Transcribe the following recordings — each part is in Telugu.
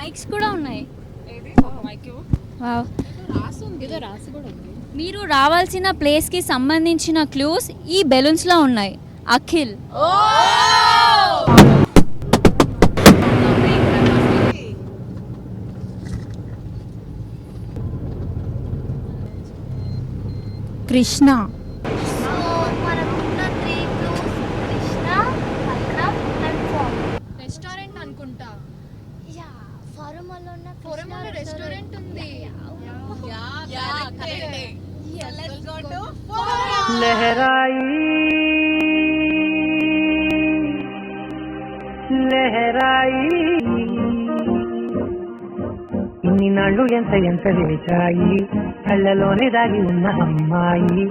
మైక్స్ కూడా ఉన్నాయి. వావ్. మీరు రావాల్సిన ప్లేస్కి సంబంధించిన క్లూస్ ఈ బెలూన్స్లో ఉన్నాయి. అఖిల్, కృష్ణ, రెస్టారెంట్ అనుకుంటా. ఫోరమల్లో రెస్టారెంట్ ఉంది. లహరాయి లహరాయి ఇన్ని నాళ్ళు ఎంత ఎంత వేచాయి కళ్ళలోనే దాగి ఉన్న అమ్మాయి.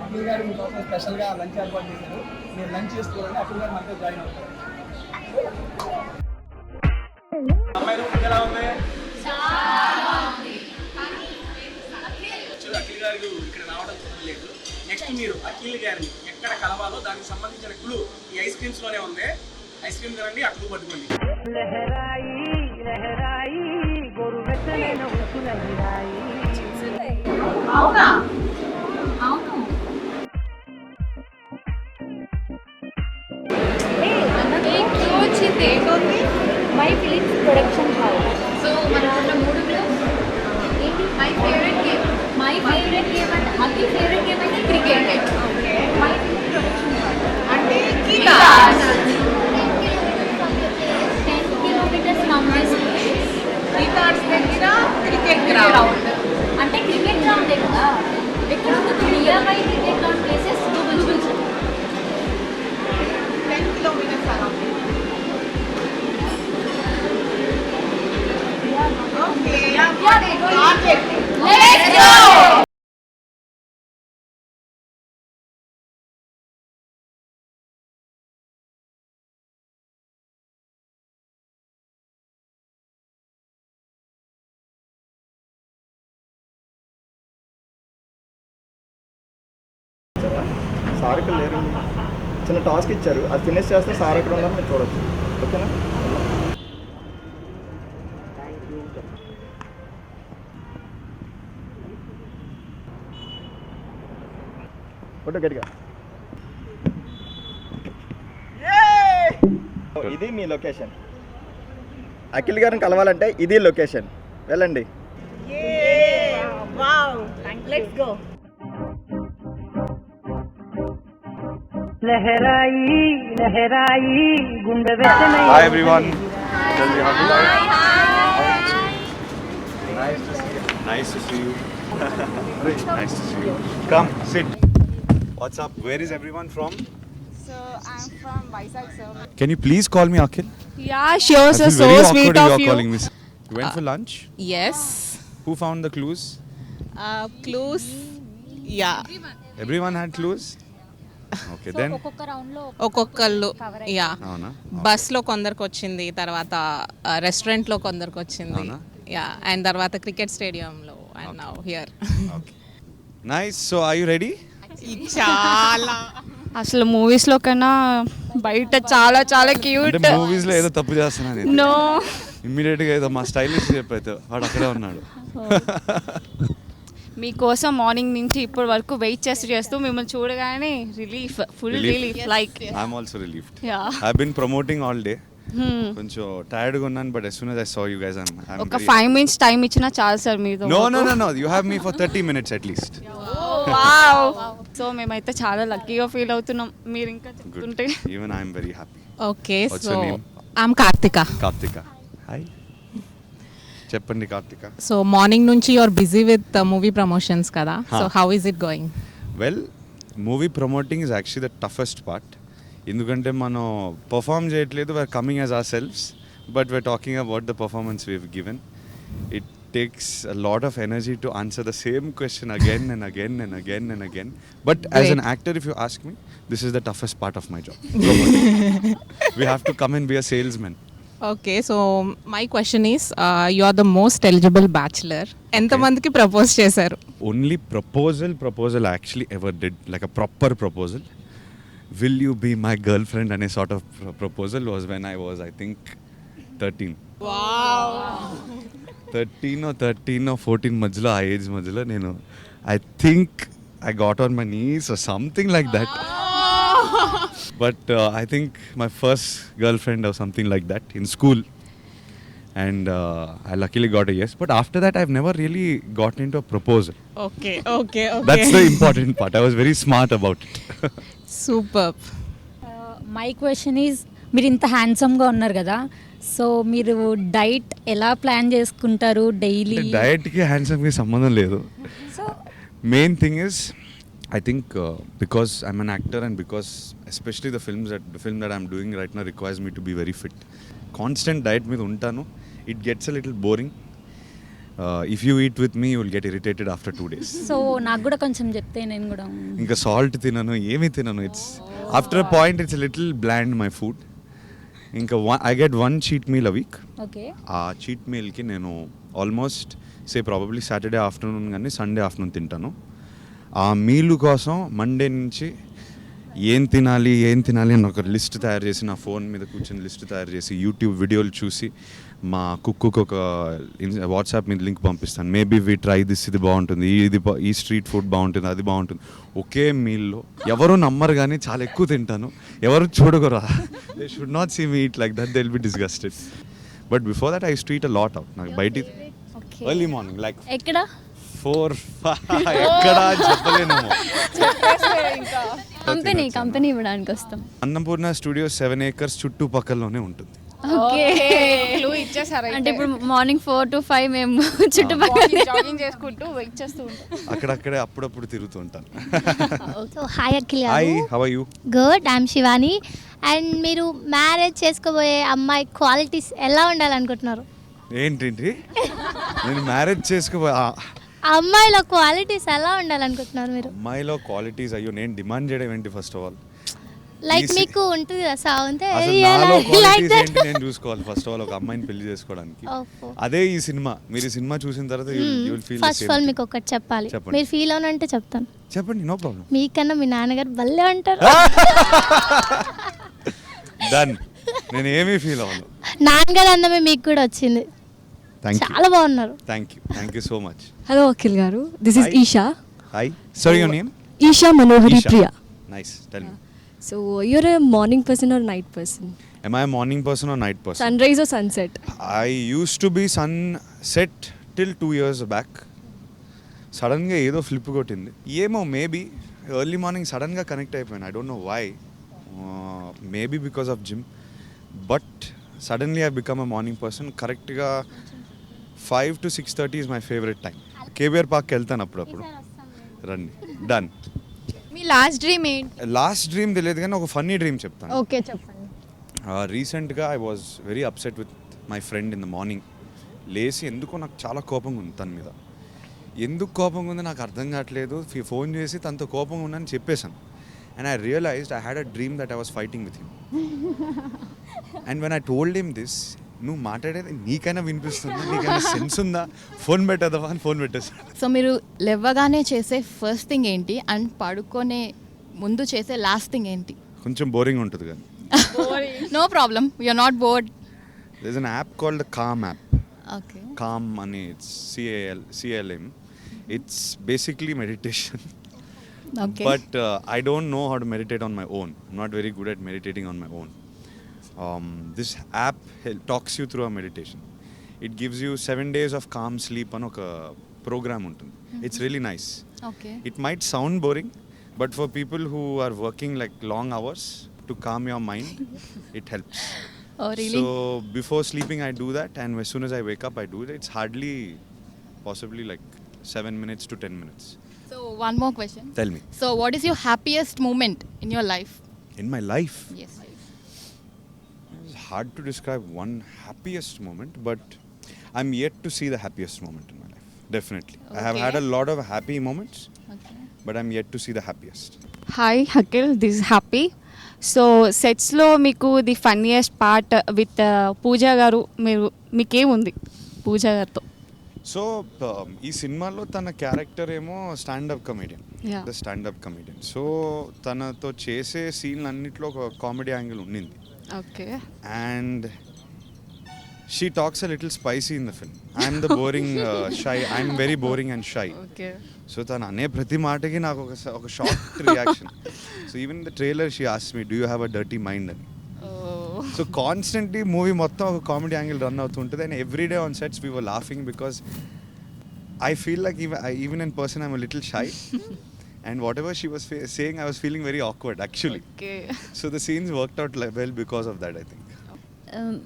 అఖిల్ గారు మీకోసం స్పెషల్గా లంచ్ ఏర్పాటు చేశారు. మీరు లంచ్ చేసుకోవాలని అఖిల్ గారు మనతో జాయిన్ అవుతారు. అమ్మాయిలు ఫుడ్ ఎలా ఉంది? అఖిల్ గారు ఇక్కడ రావడం లేదు. నెక్స్ట్ మీరు అఖిల్ గారిని ఎక్కడ కలవాలో దానికి సంబంధించిన క్లూ ఈ ఐస్ క్రీమ్స్ లోనే ఉంది. ఐస్ క్రీమ్ తినండి, ఆ క్లూ పట్టుకోండి. లహరాయి లహరాయి గోరు వెచ్చలైన ఉసుల హిరాయి. అవునా? అవును. My films production house. So మన మూడు ఏంటి? మై ఫేవరెట్ గేమ్ అంటే అఖిల్ ఫేవరెట్ గేమ్ అయితే cricket. My films production house అంటే 10 kilometers from this place. దగ్గర క్రికెట్ గ్రౌండ్. అంటే క్రికెట్ గ్రౌండ్ కదా. ఎక్కడ ఉంటుంది? Near by cricket ground places Google 10 kilometers around. Okay, let's go. Sir ఇక్కడ లేరు. చిన్న టాస్క్ ఇచ్చారు, అది ఫినిష్ చేస్తే సార్ ఎక్కడ ఉన్నారో మీరు చూడొచ్చు. ఓకేనా? ఫోటో గట్టిగా. ఇది మీ లొకేషన్. అఖిల్ గారిని కలవాలంటే ఇది లొకేషన్. వెళ్ళండి. Let's go. లహరాయి లహరాయి గుండె వెచ్చలైన. Hi everyone. Nice to see you. Nice to see you. Come, sit. What's up? Where is everyone from? So I'm from Vizag, sir. Can you please call me Akhil? Yeah, sure, I sir. feel So very sweet awkward of you you. are calling me. You went for lunch? Yes. Who found the clues? Clues. Yeah. Everyone had clues? Okay, then. ఒక్కొక్క రౌండ్ లో ఒక్కొక్కళ్ళు. యా. అవునా? బస్లో కొందరికి వచ్చింది, తర్వాత రెస్టారెంట్లో కొందరికి వచ్చింది. అవునా? యా, అండ్ తర్వాత క్రికెట్ స్టేడియంలో and now here. Okay. Nice. So are you ready? చాలా అసలు మూవీస్లో కన్నా బయట చాలా చాలా క్యూట్. అంటే మూవీస్ లో ఏదో తప్పు చేస్తున్నాను. నో, ఇమ్మీడియట్ గా ఏదో మా స్టైలిష్ చెప్పైతే వాడు అక్కడే ఉన్నాడు. మీకోసం మార్నింగ్ నుంచి ఇప్పటి వరకు వెయిట్ చేస్తూ మిమ్మల్ని చూడగానే relief, full relief. Like I'm also relieved. Yeah. I've been promoting all day. కొంచెం టైర్డ్ గా ఉన్నాను, but as soon as I saw you guys I'm ఒక very 5 minutes టైం ఇచ్చినా చాలు సార్ మీతో. No, you have me for 30 minutes at least. Wow. So మేమైతే చాలా లక్కీగా ఫీల్ అవుతున్నాం మీరు ఇంకా చెప్తుంటే. Good. Even I'm very happy. Okay, What's so your name? I'm Kartika. Kartika. Hi. చెప్పండి కార్తిక. సో మార్నింగ్ నుంచి you are busy with movie promotions కదా. So how is it going? Well, movie promoting is actually the toughest part. ఎందుకంటే మనం పర్ఫామ్ చేయట్లేదు, we're coming as ourselves, but we're talking about the performance we have given. It takes a lot of energy to answer the same question again and again and again and again. But as an actor, if you ask me, this is the toughest part of my job. We have to come and be a salesman. Okay, so my question is you are the most eligible bachelor. ఎంతమందికి ప్రపోజ్ చేశారు? Only proposal I actually ever did, like a proper proposal. Will you be my girlfriend? And a sort of proposal was when I was, I think, 13 or 14 మధ్యలో, ఆ ఏజ్ మధ్యలో నేను I think I got on my knees or something like that. But I think my first girl friend or something like that in school. And I luckily got a yes. But after that, I've never really gotten into a proposal. Okay. That's the important part. I was very smart about it. Superb. My question is, మీరు ఇంత హ్యాండ్సమ్గా ఉన్నారు కదా, సో మీరు డైట్ ఎలా ప్లాన్ చేసుకుంటారు డైలీ? డయట్కి హ్యాండ్సమ్కి సంబంధం లేదు. So main thing is, I think because I'm an actor and because especially the film that I'm doing right now requires me to be very fit. Constant diet మీద ఉంటాను. It gets a little boring. If you eat with me, you will get irritated after 2 days. So నాకు కూడా కొంచెం చెప్తే నేను కూడా. ఇంకా సాల్ట్ తినను, ఏమీ తినను. It's after a point it's little bland my food. ఇంకా I get 1 cheat meal a week. Okay. ఆ చీట్ మీల్కి నేను ఆల్మోస్ట్ ప్రాబబ్లీ సాటర్డే ఆఫ్టర్నూన్ కానీ సండే ఆఫ్టర్నూన్ తింటాను. ఆ మీలు కోసం మండే నుంచి ఏం తినాలి అని ఒక లిస్ట్ తయారు చేసి, నా ఫోన్ మీద కూర్చొని లిస్ట్ తయారు చేసి, యూట్యూబ్ వీడియోలు చూసి, మా కుక్కుకు ఒక వాట్సాప్ మీద లింక్ పంపిస్తాను. మేబీ వి ట్రై దిస్, ఇది బాగుంటుంది, ఈ స్ట్రీట్ ఫుడ్ బాగుంటుంది, అది బాగుంటుంది. ఒకే మీల్లో ఎవరు నమ్మరు కానీ చాలా ఎక్కువ తింటాను. ఎవరు చూడగరా, they should not see me eat like that, they will be disgusted. But before that I street a lot out. నాకు బయట ఎర్లీ మార్నింగ్ లైక్ ఎక్కడ 4-5 ఎక్కడ చెప్పలేను. కంపెనీ ఇవ్వడానికి వస్తాం. అన్నపూర్ణ స్టూడియో 7 acres చుట్టుపక్కలలోనే ఉంటుంది. ఓకే. అంటే ఇప్పుడు మార్నింగ్ 4 to 5 మేము చుట్టుపక్కల జాగింగ్ చేసుకుంటూ వెయిట్ చేస్తూ ఉంటాం. అక్కడక్కడే అప్పుడప్పుడు తిరుగుతూ ఉంటాను. So hi Akhil hi, how are you? Good, I'm Shivani. And మీరు మ్యారేజ్ చేసుకోబోయే అమ్మాయి క్వాలిటీస్ ఎలా ఉండాలనుకుంటున్నారు? ఏంటి నేను మ్యారేజ్ చేసుకో అమ్మాయిలో క్వాలిటీస్ ఎలా ఉండాలనుకుంటున్నారు మీరు? అమ్మాయిలో క్వాలిటీస్ అయ్యో నేను డిమాండ్ చేయడం ఏంటి? ఫస్ట్ ఆఫ్ ఆల్ లైక్ మీకు ఉంటుంది కదా సాగుంటే నేను చూసుకోవాలి ఫస్ట్ ఆఫ్ ఆల్ ఒక అమ్మాయిని పెళ్లి చేసుకోవడానికి. అదే ఈ సినిమా. మీరు ఈ సినిమా చూసిన తర్వాత ఫస్ట్ ఆఫ్ ఆల్ మీకు ఒకటి చెప్పాలి. మీరు ఫీల్ అవునంటే చెప్తాను. చెప్పండి, నో ప్రాబ్లం. మీకన్నా మీ నాన్నగారు భలే అంటారు. డన్. నేను ఏమీ ఫీల్ అవ్వను. నాన్నగారు అందమే మీకు కూడా వచ్చింది. చాలా బాగున్నారు. Thank you so much. Hello Akhil garu, this is Esha. Hi, sorry your name? Esha Manohari Priya. Nice, tell me. So you're a morning person or night person? Am I a morning person or night person? Sunrise or sunset? I used to be sunset till 2 years back. సడన్గా ఏదో ఫ్లిప్ కొట్టింది ఏమో. మేబీ ఎర్లీ మార్నింగ్ సడన్గా కనెక్ట్ అయిపోయాను. I don't know why. Maybe because of gym. But suddenly I become a morning person. కరెక్ట్గా 5 to 6:30 is my favorite time. KBR పార్క్కి వెళ్తాను అప్పుడప్పుడు. రండి. డన్. మీ లాస్ట్ డ్రీమ్ ఏంటి? లాస్ట్ డ్రీమ్ తెలియదు కానీ ఒక ఫన్నీ డ్రీమ్ చెప్తాను. ఓకే, చెప్పండి. రీసెంట్గా I was very upset with my friend in the morning. లేచి ఎందుకో నాకు చాలా కోపంగా ఉంది తన మీద. ఎందుకు కోపంగా ఉంది నాకు అర్థం కావట్లేదు. ఫోన్ చేసి తనతో కోపంగా ఉందని చెప్పేశాను. And I realized I had a dream that I was fighting with him. And when I told him this, నువ్వు మాట్లాడేది నీకైనా వినిపిస్తుంది, నీకైనా సెన్స్ ఉందా, ఫోన్ పెట్టేద్దామా అని ఫోన్ పెట్టేసాను. సో మీరు లేవగానే చేసే ఫస్ట్ థింగ్ ఏంటి అండ్ పడుకోనే ముందు చేసే లాస్ట్ థింగ్ ఏంటి? కొంచెం బోరింగ్ ఉంటుంది కానీ. No problem, you're not bored. There is an app called the calm app. Okay. Calm అని it's CALM. It's basically meditation. Okay. But I don't know how to meditate on my own. I'm not very good at meditating on my own. This app talks you through a meditation. It gives you 7 days of calm sleep on a program. It's really nice. Okay. It might sound boring, but for people who are working like long hours to calm your mind, it helps. Oh, really? So before sleeping I do that, and as soon as I wake up I do it. It's hardly possibly like 7 minutes to 10 minutes. So one more question. Tell me. So what is your happiest moment in your life? In my life? Yes. It's hard to describe one happiest moment, but I'm yet to see the happiest moment in my life. Definitely. I have had a lot of happy moments, Okay. but I'm yet to see the happiest. Hi Akhil, this is Happy. So సెట్స్లో మీకు the funniest part with Pooja garu, మీకేముంది పూజా గారితో? సో ఈ సినిమాలో తన క్యారెక్టర్ ఏమో standup comedian. Yeah. The standup comedian. So తనతో చేసే సీన్లు అన్నిట్లో ఒక కామెడీ యాంగిల్ ఉండింది. Okay. And She talks a little spicy in the film. I'm the boring, shy. I'm very boring and shy. Okay so తను అనే ప్రతి మాటకి నాకు ఒక short reaction. So even the trailer she asks me do you have a dirty mind అని. సో కాన్స్టెంట్లీ మూవీ మొత్తం ఒక కామెడీ యాంగిల్ రన్ అవుతుంటుంది. And every day on sets we were laughing because I feel like even in person I'm a little shy. And whatever she was saying, I was feeling very awkward actually. Okay So the scenes worked out well because of that, I think.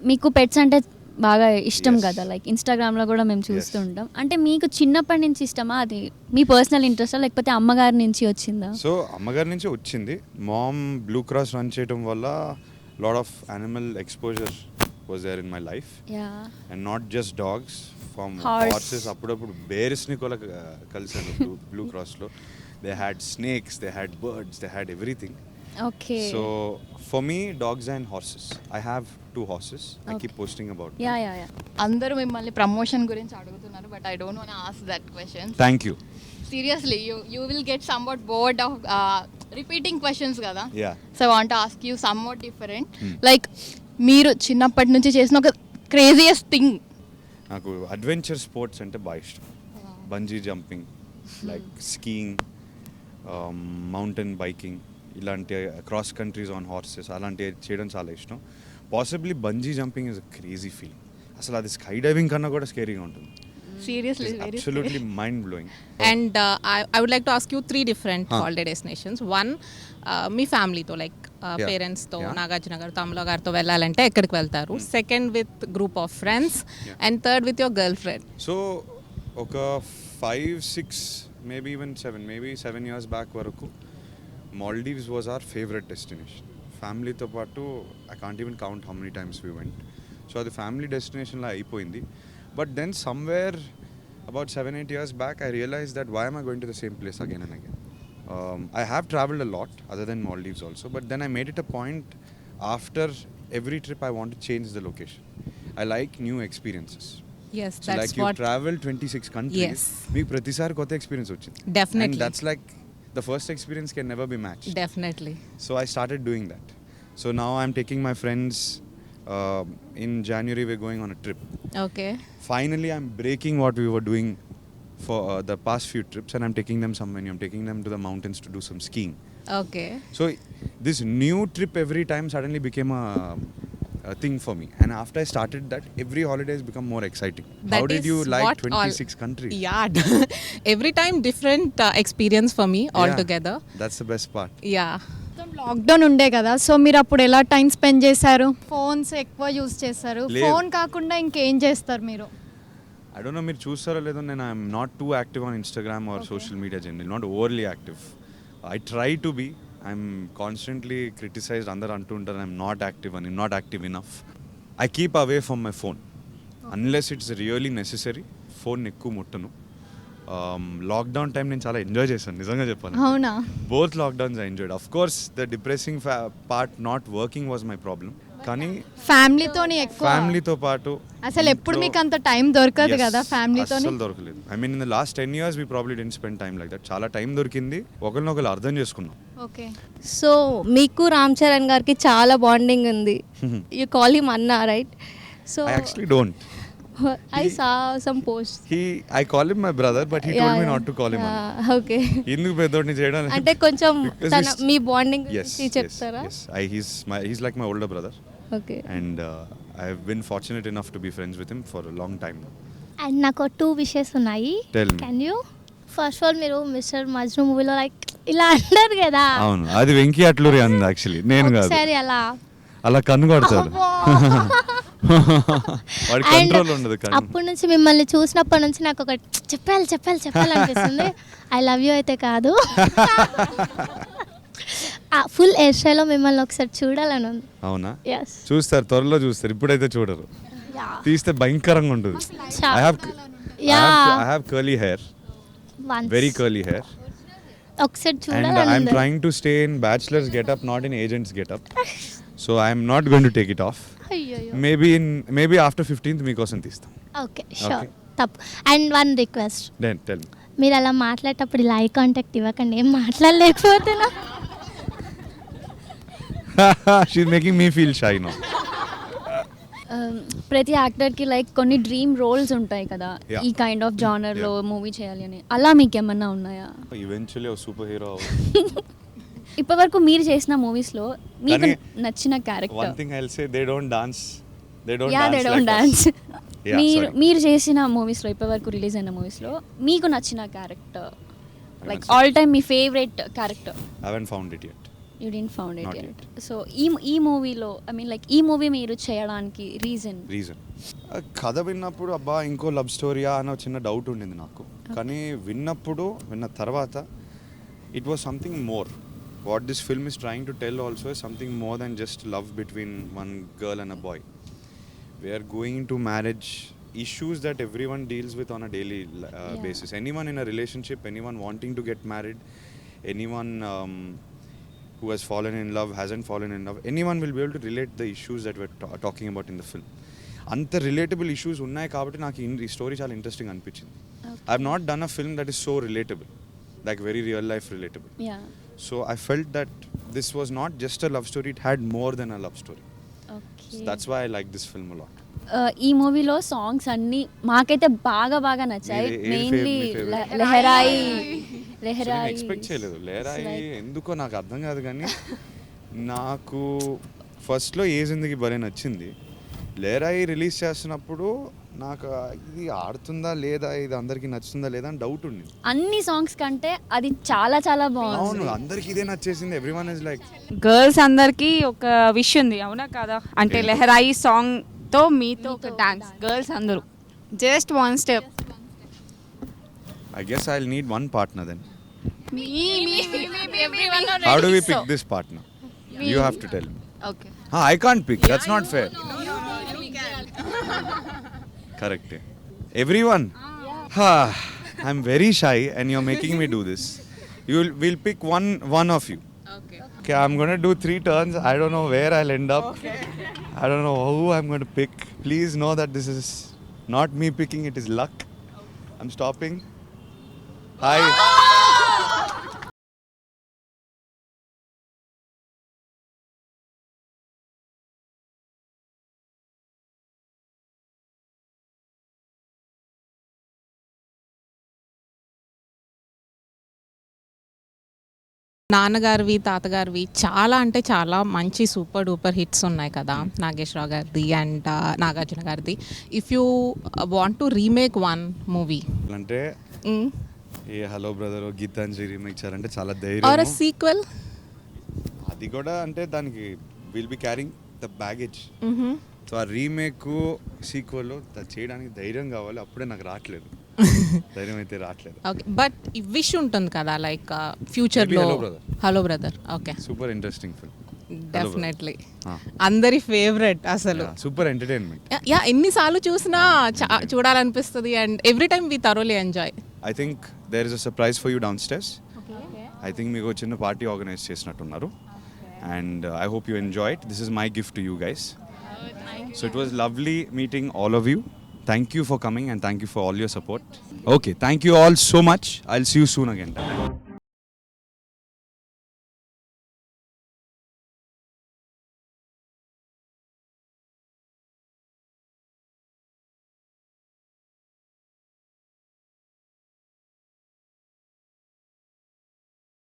మీకు పెట్స్ అంటే బాగా ఇష్టం Yes. కదా, లైక్ ఇన్స్టాగ్రామ్లో కూడా మేము చూస్తూ Yes. ఉంటాం. అంటే మీకు చిన్నప్పటి నుంచి ఇష్టమా, అది మీ పర్సనల్ ఇంట్రెస్టా లేకపోతే అమ్మగారి నుంచి వచ్చిందా? సో అమ్మగారి నుంచి వచ్చింది. మామ్ బ్లూ క్రాస్ రన్ చేయడం వల్ల lot of animal exposure was there in my life. Yeah. And not just dogs, from Horse. Horses. అప్పుడప్పుడు బేర్స్ని కూడా కలిసాను బ్లూ క్రాస్లో. They had snakes, they had birds, they had everything. Okay. So for me, dogs and horses. I have 2 horses. I keep posting about them. Yeah yeah yeah. అందరూ మిమ్మల్ని ప్రమోషన్ గురించి అడుగుతున్నారు, but I don't want ask that question. Thank you. Seriously you will get some what board of repeating questions కదా. Yeah. So I want ask you some what different. Like మీరు చిన్నప్పటి నుంచి చేసిన ఒక క్రేజియస్ట్ థింగ్. నాకు అడ్వెంచర్ స్పోర్ట్స్ అంటే బాగా ఇష్టం. Bungee jumping, like skiing, mountain biking, ఇలాంటి క్రాస్ కంట్రీస్ ఆన్ హార్సెస్ అలాంటివి చేయడం చాలా ఇష్టం. Possibly bungee jumping is a crazy feeling. అసలు అది స్కై డైవింగ్ కన్నా కూడా స్కేరీగా ఉంటుంది. Seriously absolutely mind blowing. And I would like to ask you 3 different holiday destinations. One, మీ ఫ్యామిలీతో లైక్ పేరెంట్స్తో నాగార్జున గారు, తమ్ముల గారితో వెళ్ళాలంటే ఎక్కడికి వెళ్తారు? Second, with group of friends. And third, with your girl friend. So ఒక 5-6 మేబీ ఈవెన్ 7 years బ్యాక్ వరకు Maldives was our favorite destination. ఫ్యామిలీతో పాటు I can't even count how many times we went. So అది ఫ్యామిలీ డెస్టినేషన్లో అయిపోయింది. But then somewhere about 7-8 years back I realize that why am I going to the same place again and again. I have traveled a lot other than Maldives also, but then I made it a point after every trip I want to change the location. I like new experiences. Yes, So that's like you what. travel 26 countries. Yes. మీకు ప్రతిసారి కొత్త ఎక్స్పీరియన్స్ వచ్చింది. Definitely. And that's like the first experience can never be matched. Definitely. So I started doing that. So now I'm taking my friends. In January we're going on a trip. Okay. Finally I'm breaking what we were doing for the past few trips, and I'm taking them somewhere new. I'm taking them to the mountains to do some skiing. Okay. So this new trip every time suddenly became a thing for me, and after I started that, every holiday has become more exciting. How That did is you like what 26 countries? Yeah. Every time different experience for me Yeah. altogether. That's the best part. Yeah. Lockdown ఉండే కదా, సో మీరు అప్పుడు ఎలా టైం స్పెండ్ చేశారు? ఫోన్స్ ఎక్కువ యూజ్ చేస్తారు, లేదు. ఫోన్ కాకుండా ఇంకేం చేస్తారు మీరు? I don't know మీరు చూస్తారో లేదో, నేను I'm not too active on Instagram or social media general, not overly active. I try to be. I'm constantly criticized. అందరు అంటూ ఉంటారు ఐఎమ్ నాట్ యాక్టివ్ అని, not active enough. I keep away from my phone unless it's really necessary. Phone ఎక్కువ ముట్టను. లాక్డౌన్ టైం నేను చాలా ఎంజాయ్ చేశాను, నిజంగా చెప్పాను. అవునా? Both lockdowns I enjoyed. Of course the depressing part not working was my problem. కానీ ఫ్యామిలీతోని ఎక్కువ, ఫ్యామిలీతో పాటు అసలు ఎప్పుడు మీకు అంత టైం దొరకదు కదా ఫ్యామిలీతోని? అసలు దొరకలేదు. I mean in the last 10 years we probably didn't spend time like that. చాలా టైం దొరికింది, ఒకరినొకరు అర్థం చేసుకున్నాం. ఓకే. సో మీకు రామ్ చరణ్ గారికి చాలా బాండింగ్ ఉంది. యూ కాల్ హిమ్ అన్నా, right? So I actually don't. I saw some post. I call him my brother, but he told me not to call him Anna. Okay. ఎందుకు పెద్దోడిని చేయడం? అంటే కొంచెం Because తన he's- మీ బాండింగ్ Yes, గురించి చెప్తారా? yes. He's like my older brother, okay. and I have been fortunate enough to be friends with him for a long time now. And నాకు 2 విషెస్ ఉన్నాయి. Tell me. Can you? First all మీరు మిస్టర్ మజ్ను మూవీలో లైక్ ఇలా అంటారు కదా, అవును, అది వెంకీ అట్లూరి అంది యాక్చువల్లీ, నేను కాదు. ఒకసారి అలా కన్ను కొడతాడు. వాడి కంట్రోల్ ఉండదు కన్ను. అప్పటి నుంచి మిమ్మల్ని చూసినప్పటి నుంచి నాకు ఒక చెప్పాలనిపిస్తుంది. ఐ లవ్ యూ అయితే కాదు, ఫుల్ హెయిర్ స్టైల్లో మిమ్మల్ని ఒకసారి చూడాలని ఉంది. అవునా? ఎస్. చూస్తారు, త్వరలో చూస్తారు, ఇప్పుడైతే చూడరు. తీస్తే భయంకరంగా ఉంటుంది. I have curly hair, very curly hair, ఒకసారి and చూడాలని I'm ఉంది. trying to stay in bachelor's getup, not in agent's getup. So I'm not going to take it off. అయ్యయ్యో. Maybe after 15th మీకోసం తీస్తాం. Okay, sure. తప్పు. And one request, Then tell me. మీరు అలా మాట్లాడేటప్పుడు ఇలా ఐ కాంటాక్ట్ ఇవ్వకండి, ఏం మాట్లాడలేకపోతున్నా. She's making me feel shy now. ప్రతి యాక్టర్కి లైక్ కొన్ని డ్రీమ్ రోల్స్ ఉంటాయి కదా, Yeah. ఈ కైండ్ ఆఫ్ జానర్లో మూవీ చేయాలి అని, అలా మీకు ఏమన్నా ఉన్నాయా? Eventually super hero. ఇప్పటివరకు మీరు చేసిన మూవీస్లో మీకు కానీ నచ్చిన one character? Thing I will say, they don't dance. They don't dance. Yeah, మీరు sorry. మీరు చేసిన మూవీస్లో, ఇప్పటివరకు రిలీజ్ అయిన మూవీస్లో మీకు నచ్చిన క్యారెక్టర్, లైక్ నచ్చిన- all time me favourite character? I haven't found it yet. You didn't found it Not yet. So ఈ మూవీలో ఐ మీన్ లైక్ ఈ మూవీ మీరు చేయడానికి రీజన్? కథ విన్నప్పుడు అబ్బా ఇంకో లవ్ స్టోరీయా అన్న చిన్న డౌట్ ఉండింది నాకు. కానీ విన్న తర్వాత it was something more. What this film is trying to tell also is something more than just love between one girl and a boy. We're going to marriage issues that everyone deals with on a daily basis. Anyone in a relationship, anyone wanting to get married, anyone who has fallen in love, hasn't fallen in love, anyone will be able to relate the issues that we're talking about in the film. అంత రిలేటబుల్ ఇష్యూస్ ఉన్నాయి కాబట్టి నాకు ఈ స్టోరీ చాలా ఇంట్రెస్టింగ్ అనిపించింది. I have not done a film that is so relatable, like very real life relatable. So I felt that this was not just a love story, it had more than a love story. That's why I like this film a lot. ఈ మూవీలో సాంగ్స్ అన్నీ మాకైతే బాగా నచ్చాయి. ఏది మెయిన్లీ favorite? లెహరాయి. ఎక్స్పెక్ట్ చేయలేదు. లేరాయి ఎందుకో నాకు అర్థం కాదు, కానీ నాకు ఫస్ట్లో ఏ జిందగీ భలే నచ్చింది. లేరాయి రిలీజ్ చేస్తున్నప్పుడు నాకు ఇది ఆడుతుందా లేదా, ఇది అందరికీ నచ్చుతుందా లేదా అని డౌట్ ఉంది. అన్ని సాంగ్స్ కంటే అది చాలా బాగుంది. అవును, అందరికీ ఇదే నచ్చేసింది. ఎవ్రీవన్ ఇస్ లైక్, గర్ల్స్ అందరికీ ఒక విష్ ఉంది, అవునా కాదా? అంటే లెహరాయి సాంగ్తో మీతో ఒక డాన్స్, గర్ల్స్ అందరూ just one step. I guess I'll need one partner then. How do we pick this partner? You have to tell me. Okay. I can't pick. That's not fair. Correct. Everyone. I'm very shy and you're making me do this. We'll pick one of you. Okay, I'm going to do 3 turns. I don't know where I'll end up. I don't know who I'm going to pick. Please know that this is not me picking, it is luck. I'm stopping. Hi. నాన్నగారివి, తాతగారివి చాలా అంటే చాలా మంచి సూపర్ డూపర్ హిట్స్ ఉన్నాయి కదా, నాగేశ్వరరావు గారిది అండ్ నాగార్జున గారిది. If you want to remake one movie అంటే ఏ హలో బ్రదర్ గీతాంజలి రీమేక్ చేయాలంటే చాలా ఆర్ ధైర్యం. సీక్వెల్, అది కూడా అంటే దానికి will be carrying the baggage. So ఆ రీమేక్ సీక్వెల్ చేయడానికి ధైర్యం కావాలి. అప్పుడే నాకు రావట్లేదు, ధైర్యం అయితే రావట్లేదు. ఓకే, బట్ విష్ ఉంటుంది కదా లైక్ ఫ్యూచర్లో. Hello brother. Okay, super interesting film. Definitely అందరి ఫేవరెట్ అసలు. Super entertainment. యా, ఎన్నిసార్లు చూసినా చూడాలనిపిస్తుంది and every time we thoroughly enjoy. I think there is a surprise for you downstairs. I think మీకు చిన్న పార్టీ ఆర్గనైజ్ చేసినట్టున్నారు and I hope you enjoy it. This is my gift to you guys. So it was lovely meeting all of you. Thank you for coming and thank you for all your support. Okay, thank you all so much. I'll see you soon again.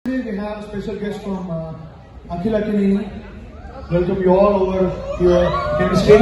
We have a special guest from Akhil Akinini. Welcome you all over here. Can you stay?